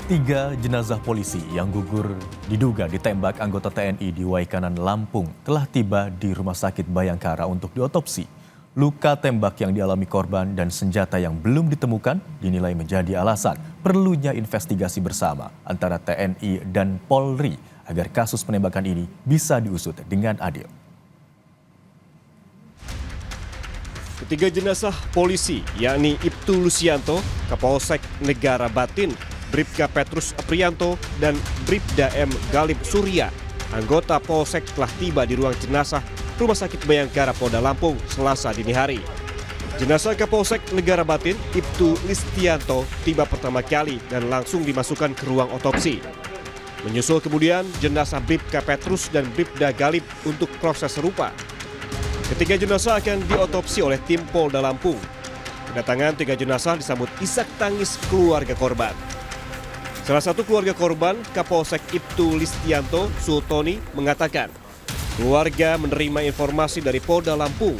Tiga jenazah polisi yang gugur diduga ditembak anggota TNI di Waikanan, Lampung telah tiba di Rumah Sakit Bayangkara untuk diotopsi. Luka tembak yang dialami korban dan senjata yang belum ditemukan dinilai menjadi alasan perlunya investigasi bersama antara TNI dan Polri agar kasus penembakan ini bisa diusut dengan adil. Ketiga jenazah polisi, yakni Ibtu Lusianto, Kapolsek Negara Batin, Bribka Petrus Aprianto, dan Bribda M. Galib Surya, anggota Polsek telah tiba di ruang jenazah Rumah Sakit Bayangkara, Polda Lampung, Selasa dini hari. Jenazah Kapolsek Negara Batin, Ibtu Listianto, tiba pertama kali dan langsung dimasukkan ke ruang otopsi. Menyusul kemudian jenazah Bribka Petrus dan Bribda Galib untuk proses serupa. Ketiga jenazah akan diotopsi oleh tim Polda Lampung. Kedatangan tiga jenazah disambut isak tangis keluarga korban. Salah satu keluarga korban, Kapolsek Ibtu Listianto Sultoni, mengatakan keluarga menerima informasi dari Polda Lampung.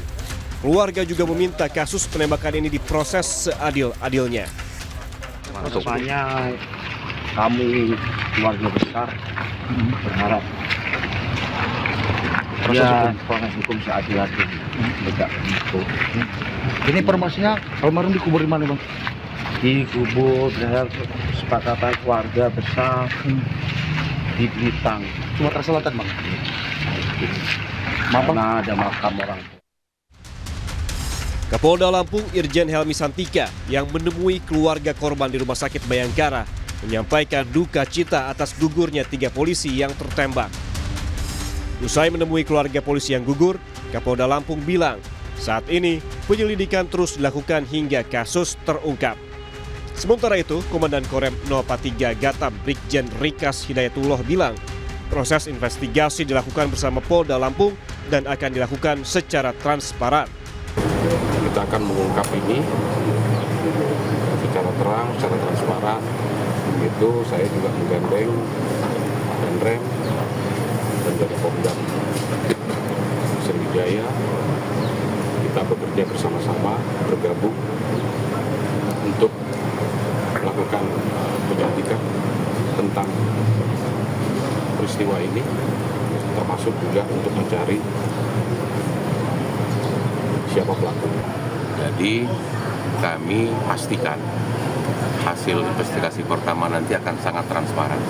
Keluarga juga meminta kasus penembakan ini diproses seadil-adilnya. Makanya kami keluarga besar berharap proses hukum seadil-adilnya. Ini informasinya almarhum dikubur di mana, Bang? Dikubur dengan kesepakatan keluarga besar di Blitar, Sumatera Selatan, Bang. Mana ada makam orang. Kapolda Lampung Irjen Helmi Santika yang menemui keluarga korban di Rumah Sakit Bayangkara menyampaikan duka cita atas gugurnya tiga polisi yang tertembak. Usai menemui keluarga polisi yang gugur, Kapolda Lampung bilang saat ini penyelidikan terus dilakukan hingga kasus terungkap. Sementara itu, Komandan Korem 043 Gatam Brigjen Rikas Hidayatullah bilang proses investigasi dilakukan bersama Polda Lampung dan akan dilakukan secara transparan. Kita akan mengungkap ini secara terang, secara transparan. Begitu saya juga menggandeng Danrem dan dari Polda Sriwijaya. Kita bekerja bersama-sama, bergabung untuk melakukan penyelidikan tentang peristiwa ini, termasuk juga untuk mencari siapa pelakunya. Jadi kami pastikan hasil investigasi pertama nanti akan sangat transparan.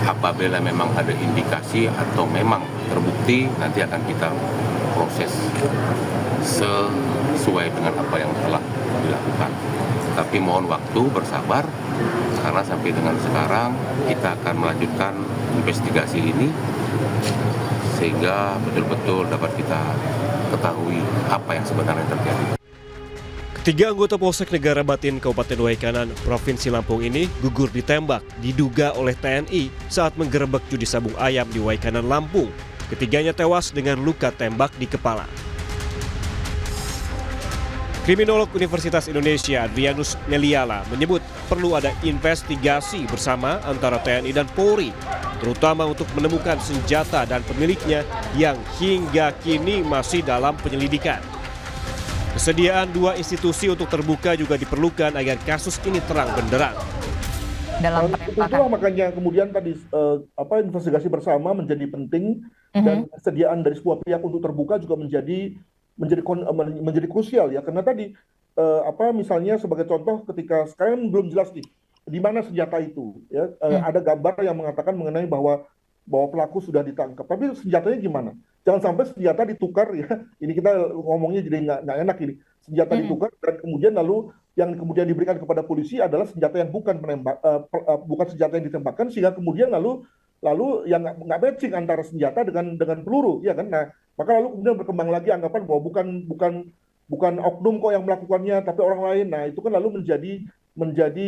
Apabila memang ada indikasi atau memang terbukti, nanti akan kita proses sesuai dengan apa yang telah dilakukan. Tapi mohon waktu, bersabar, karena sampai dengan sekarang kita akan melanjutkan investigasi ini sehingga betul-betul dapat kita ketahui apa yang sebenarnya terjadi. Ketiga anggota Polsek Negara Batin Kabupaten Waikanan, Provinsi Lampung ini gugur ditembak diduga oleh TNI saat menggerebek judi sabung ayam di Waikanan, Lampung. Ketiganya tewas dengan luka tembak di kepala. Kriminolog Universitas Indonesia Adrianus Meliala menyebut perlu ada investigasi bersama antara TNI dan Polri, terutama untuk menemukan senjata dan pemiliknya yang hingga kini masih dalam penyelidikan. Kesediaan dua institusi untuk terbuka juga diperlukan agar kasus ini terang benderang. Dalam itulah makanya kemudian tadi investigasi bersama menjadi penting dan kesediaan dari sebuah pihak untuk terbuka juga menjadi krusial ya, karena tadi misalnya sebagai contoh ketika sekarang belum jelas nih di mana senjata itu ya, ada gambar yang mengatakan mengenai bahwa pelaku sudah ditangkap, tapi senjatanya gimana? Jangan sampai senjata ditukar ya, ini kita ngomongnya jadi nggak enak ini, senjata ditukar dan kemudian lalu yang kemudian diberikan kepada polisi adalah senjata yang bukan senjata yang ditembakkan, sehingga kemudian lalu yang nggak matching antara senjata dengan peluru ya kan. Nah, maka lalu kemudian berkembang lagi anggapan bahwa bukan oknum kok yang melakukannya tapi orang lain. Nah, itu kan lalu menjadi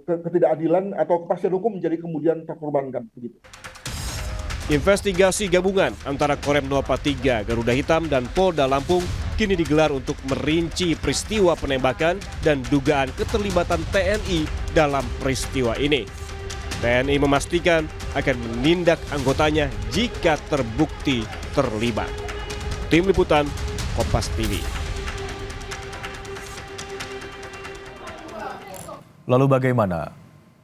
ketidakadilan atau kepastian hukum menjadi kemudian terkorbankan begitu. Investigasi gabungan antara Korem 043 Garuda Hitam dan Polda Lampung kini digelar untuk merinci peristiwa penembakan dan dugaan keterlibatan TNI dalam peristiwa ini. TNI memastikan akan menindak anggotanya jika terbukti terlibat. Tim Liputan, Kompas TV. Lalu bagaimana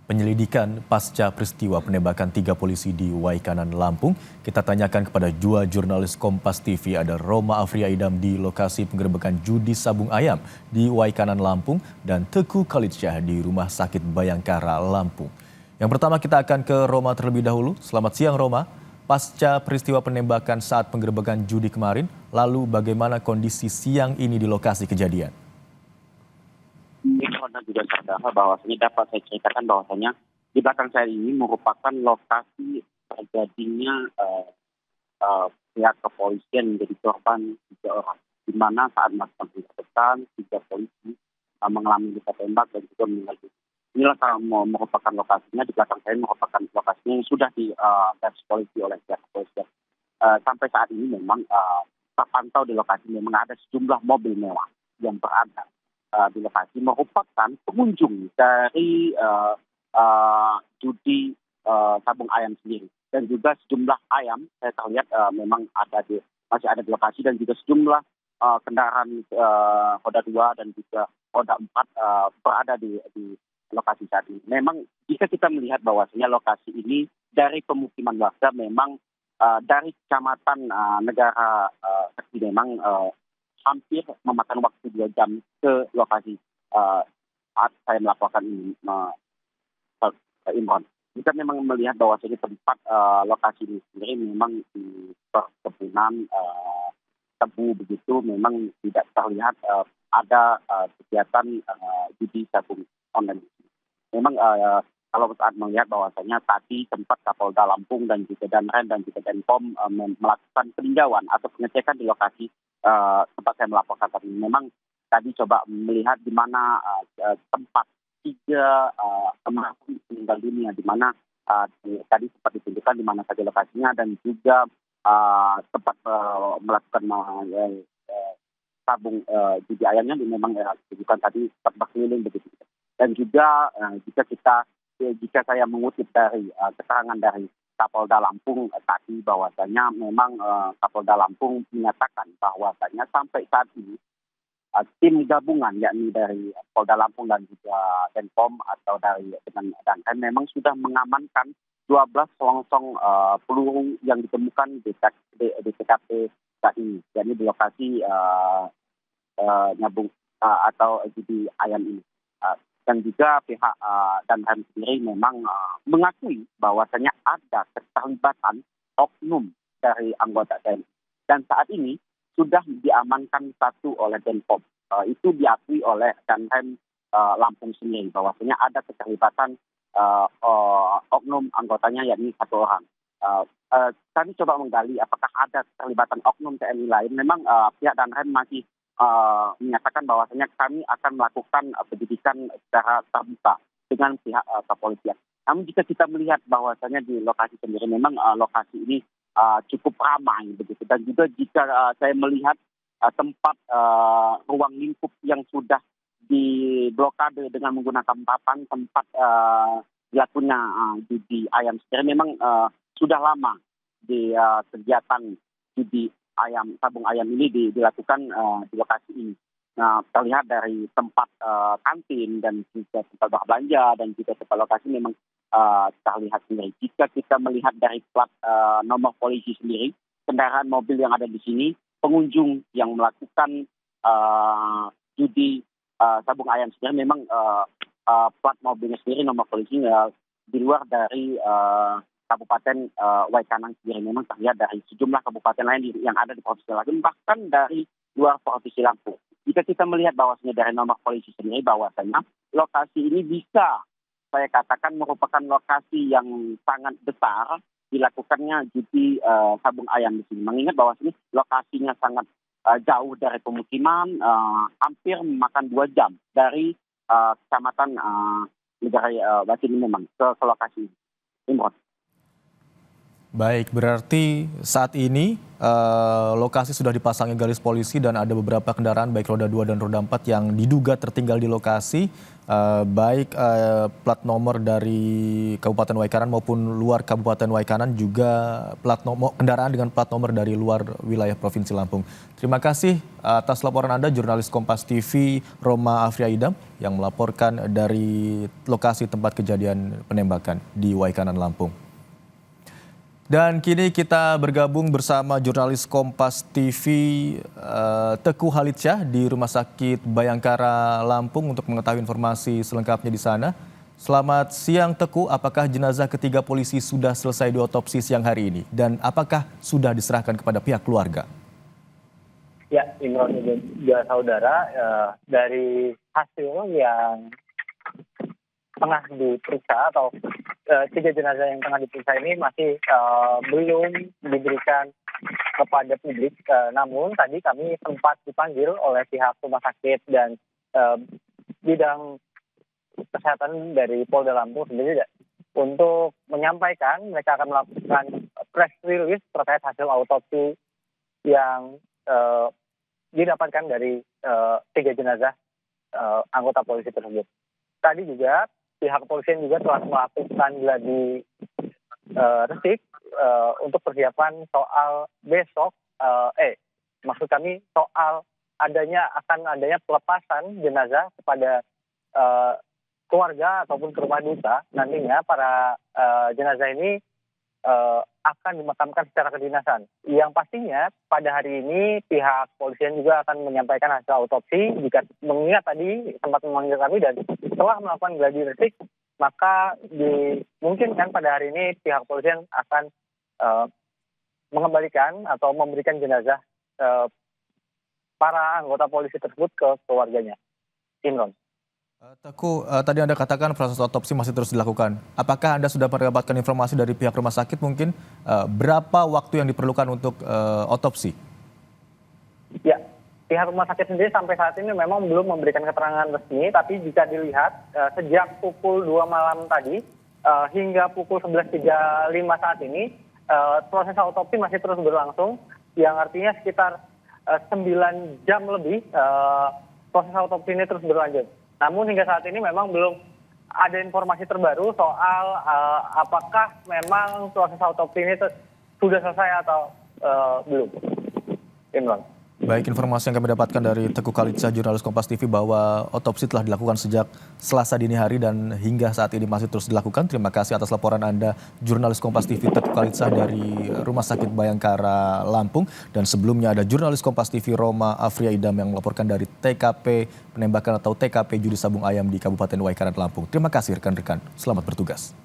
penyelidikan pasca peristiwa penembakan 3 polisi di Waikanan, Lampung? Kita tanyakan kepada dua jurnalis Kompas TV, ada Roma Afria Idam di lokasi penggerebekan judi sabung ayam di Waikanan, Lampung, dan Teguh Khalid Syah di Rumah Sakit Bayangkara, Lampung. Yang pertama kita akan ke Roma terlebih dahulu. Selamat siang Roma. Pasca peristiwa penembakan saat penggerebekan judi kemarin, lalu bagaimana kondisi siang ini di lokasi kejadian? Anda juga sadar bahwasanya dapat saya ceritakan bahwasanya di belakang saya ini merupakan lokasi terjadinya pihak kepolisian menjadi korban 3 orang, di mana saat melakukan penggerbekan 3 polisi mengalami luka tembak dan juga meninggal dunia. Inilah merupakan lokasinya, di belakang saya merupakan lokasinya yang sudah di garis polisi oleh pihak kepolisian. Sampai saat ini memang terpantau di lokasi memang ada sejumlah mobil mewah yang berada di lokasi merupakan pengunjung dari judi sabung ayam sendiri, dan juga sejumlah ayam saya terlihat memang masih ada di lokasi, dan juga sejumlah kendaraan roda 2 dan juga roda 4 berada di lokasi saat ini. Memang jika kita melihat bahwasanya lokasi ini dari pemukiman warga, memang dari kecamatan negara Sakti memang hampir memakan waktu 2 jam ke lokasi saat saya melaporkan ini, Imron. Kita memang melihat bahwasanya tempat lokasi ini sendiri memang di perkebunan tebu begitu, memang tidak terlihat ada kegiatan judi sabung online. Memang kalau saat melihat bahwasanya tadi tempat Kapolda Lampung dan juga Danrem dan juga Denpom melakukan peninjauan atau pengecekan di lokasi tempat saya melaporkan tadi. Memang tadi coba melihat di mana tempat 3 almarhum meninggal dunia, di mana tadi sempat ditunjukkan di mana saja lokasinya, dan juga tempat melakukan sabung judi ayamnya memang ditunjukkan tadi tempat berkeliling begitu. Dan juga jika saya mengutip dari keterangan dari Kapolda Lampung tadi, bahwasanya memang Kapolda Lampung menyatakan bahwasanya sampai saat ini tim gabungan yakni dari Polda Lampung dan juga Denpom atau dengan Danrem memang sudah mengamankan 12 selongsong peluru yang ditemukan di TKP saat ini, yakni di lokasi nyabung atau judi ayam ini. Dan juga pihak Danrem sendiri memang mengakui bahwasanya ada keterlibatan oknum dari anggota TNI. Dan saat ini sudah diamankan 1 oleh Denpom. Itu diakui oleh Danrem Lampung sendiri bahwasanya ada keterlibatan oknum anggotanya yakni 1 orang. Kami coba menggali apakah ada keterlibatan oknum TNI lain. Memang pihak Danrem masih menyatakan bahwasanya kami akan melakukan penyidikan secara terbuka dengan pihak kepolisian. Namun jika kita melihat bahwasanya di lokasi sendiri memang lokasi ini cukup ramai begitu, dan juga jika saya melihat tempat ruang lingkup yang sudah diblokade dengan menggunakan papan tempat dilakukannya judi ayam sendiri, memang sudah lama di kegiatan judi sabung ayam ini dilakukan di lokasi ini. Nah, terlihat dari tempat kantin dan juga tempat berbelanja dan juga tempat lokasi memang terlihat sendiri. Jika kita melihat dari plat nomor polisi sendiri, kendaraan mobil yang ada di sini, pengunjung yang melakukan judi sabung ayam sendiri memang plat mobilnya sendiri nomor polisinya di luar dari Kabupaten Waikanan sendiri. Memang terlihat dari sejumlah kabupaten lain yang ada di Provinsi Lampung, bahkan dari luar Provinsi Lampung. Jika kita melihat bahwasanya dari nomor polisi sendiri, bahwasanya lokasi ini bisa saya katakan merupakan lokasi yang sangat besar dilakukannya judi sabung ayam di sini. Mengingat bahwasanya lokasinya sangat jauh dari pemukiman, hampir memakan 2 jam dari kecamatan negara Batin memang ke lokasi ini. Imron. Baik, berarti saat ini lokasi sudah dipasangi garis polisi dan ada beberapa kendaraan baik roda 2 dan roda 4 yang diduga tertinggal di lokasi, baik plat nomor dari Kabupaten Waikanan maupun luar Kabupaten Waikanan, juga kendaraan dengan plat nomor dari luar wilayah Provinsi Lampung. Terima kasih atas laporan Anda, jurnalis Kompas TV Roma Afria Idam yang melaporkan dari lokasi tempat kejadian penembakan di Waikanan, Lampung. Dan kini kita bergabung bersama jurnalis Kompas TV Teguh Halitsyah di Rumah Sakit Bayangkara Lampung untuk mengetahui informasi selengkapnya di sana. Selamat siang Teguh, apakah jenazah ketiga polisi sudah selesai diotopsi siang hari ini? Dan apakah sudah diserahkan kepada pihak keluarga? Ya, Imron juga saudara, dari hasil yang tengah diperiksa atau 3 jenazah yang tengah diperiksa ini masih belum diberikan kepada publik. Namun tadi kami sempat dipanggil oleh pihak rumah sakit dan bidang kesehatan dari Polda Lampung sendiri untuk menyampaikan mereka akan melakukan press release terkait hasil autopsi yang didapatkan dari 3 jenazah anggota polisi tersebut. Tadi juga pihak kepolisian juga telah melakukan gladi resik untuk persiapan soal besok, maksud kami soal akan adanya pelepasan jenazah kepada keluarga ataupun ke rumah duka. Nantinya para jenazah ini akan dimakamkan secara kedinasan. Yang pastinya pada hari ini pihak kepolisian juga akan menyampaikan hasil autopsi. Jika mengingat tadi sempat memanggil kami dan setelah melakukan gladi resik, maka dimungkinkan pada hari ini pihak kepolisian akan mengembalikan atau memberikan jenazah para anggota polisi tersebut ke keluarganya. Imron. Teguh, tadi Anda katakan proses otopsi masih terus dilakukan. Apakah Anda sudah mendapatkan informasi dari pihak rumah sakit mungkin berapa waktu yang diperlukan untuk otopsi? Ya, pihak rumah sakit sendiri sampai saat ini memang belum memberikan keterangan resmi, tapi jika dilihat sejak pukul 2 malam tadi hingga pukul 11.35 saat ini, proses autopsi masih terus berlangsung, yang artinya sekitar 9 jam lebih proses autopsi ini terus berlanjut. Namun hingga saat ini memang belum ada informasi terbaru soal apakah memang proses autopsi ini sudah selesai atau belum. Imran. Baik, informasi yang kami dapatkan dari Teguh Halitsyah, jurnalis Kompas TV, bahwa otopsi telah dilakukan sejak Selasa dini hari dan hingga saat ini masih terus dilakukan. Terima kasih atas laporan Anda, jurnalis Kompas TV Teguh Halitsyah dari Rumah Sakit Bayangkara Lampung. Dan sebelumnya ada jurnalis Kompas TV Roma Afria Idam yang melaporkan dari TKP penembakan atau TKP Judi Sabung Ayam di Kabupaten Waikanan Lampung. Terima kasih rekan-rekan, selamat bertugas.